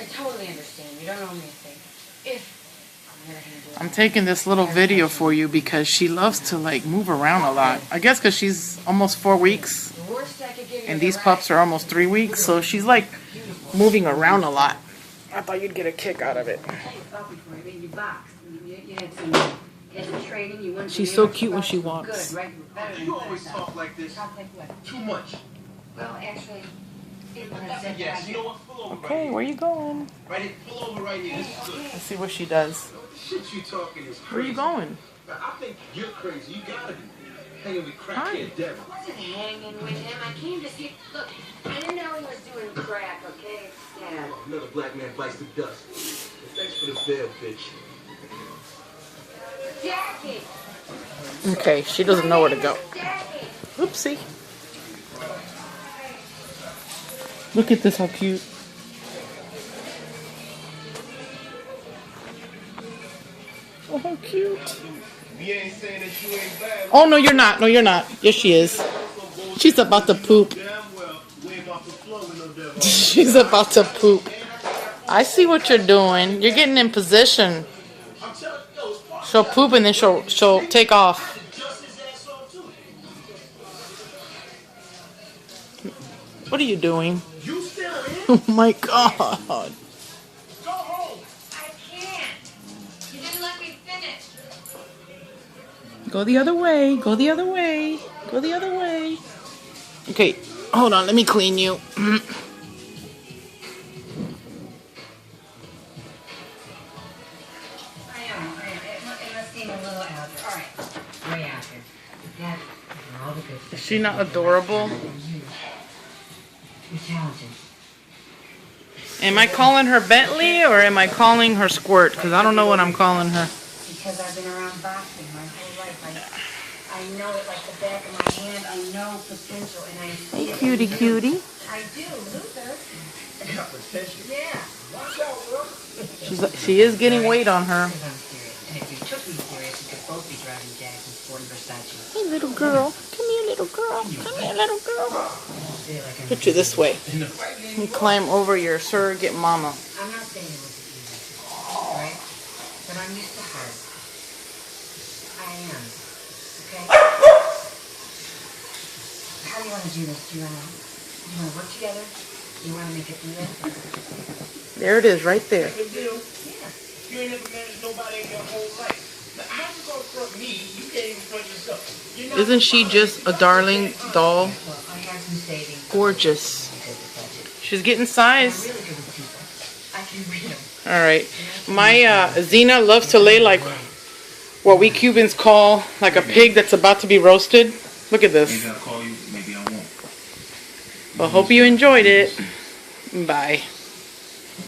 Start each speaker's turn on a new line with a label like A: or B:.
A: I totally understand. You don't owe me a thing. If I'm gonna handle it.
B: I'm taking this little video for you because she loves to like move around a lot. I guess because she's almost 4 weeks.
A: The worst I could give you
B: And
A: is
B: these
A: a rat.
B: pups are almost 3 weeks. So she's like moving around a lot. I thought you'd get a kick out of it. She's so cute when she walks.
C: You always talk like this. Too much.
A: Well, actually,
C: Yes, you know what? Pull over
B: Okay, where you going?
C: right here. Pull over right here. This is good.
B: Let's see what she does.
C: The shit you talking is crazy.
B: Where you going?
C: I think you're crazy. You gotta be. Hanging with
B: Hi.
C: crackhead devil.
A: I wasn't hanging with him. I came to see. Look, I didn't know he was doing crack. Okay, Dad.
C: Oh, another black man bites the dust. But thanks for the bail, bitch.
A: Jackie.
B: Okay, she doesn't know where to go.
A: Jackie.
B: Oopsie. Look at this, how cute. Oh, how cute.
C: You ain't saying that you ain't bad.
B: Oh, no, you're not. No, you're not. Yes, she is. She's about to poop.
C: Damn well, we ain't about to flow with no devil.
B: She's about to poop. I see what you're doing. You're getting in position.
C: I'm telling you, yo, it's part
B: She'll poop and then she'll take off.
C: just his ass off too.
B: What are you doing?
C: You still in?
B: Oh my god.
C: Go home.
A: I can't. You didn't let me finish.
B: Go the other way. Go the other way. Go the other way. Okay, hold on. Let me clean you.
A: It must seem a little out there. All right. Way out there. Dad, all the good
B: Is
A: stuff.
B: she not adorable?
A: You're talented.
B: Am I calling her Bentley or am I calling her Squirt? Because I don't know what I'm calling her.
A: Because I've been around boxing my whole life. I know it like the back of my hand. I know potential and I see it.
B: Cutie, cutie.
A: I do, Luther.
C: Got potential.
A: Yeah.
C: Watch out, bro.
B: She is getting weight on her.
A: Because I'm serious. And if you took me serious, we could both be driving Jags and sporting Versace.
B: Hey, little girl. Come here, little girl. Come here, little girl.
A: Feel like I'm
B: Put you this way. Let me climb over your surrogate mama.
A: I'm not saying it was easy, right? But I'm used to hard. I am. Okay? How do you want to do this? Do you want to work together? Do you want to make it real?
B: There it is, right there.
C: Good deal.
A: Yeah.
C: You ain't never managed nobody in your whole life. Now, how you gonna front me? You can't even front yourself. You're not
B: Isn't she just a darling doll?
A: Well, I have some savings.
B: Gorgeous.
A: Because of budget.
B: She's getting
A: I'm
B: size.
A: really good with people. I can read them.
B: All right. My Zena loves to lay like what we Cubans call like a pig that's about to be roasted. Look at this.
C: Maybe I'll call you, maybe I won't.
B: Well, hope you enjoyed it. Bye.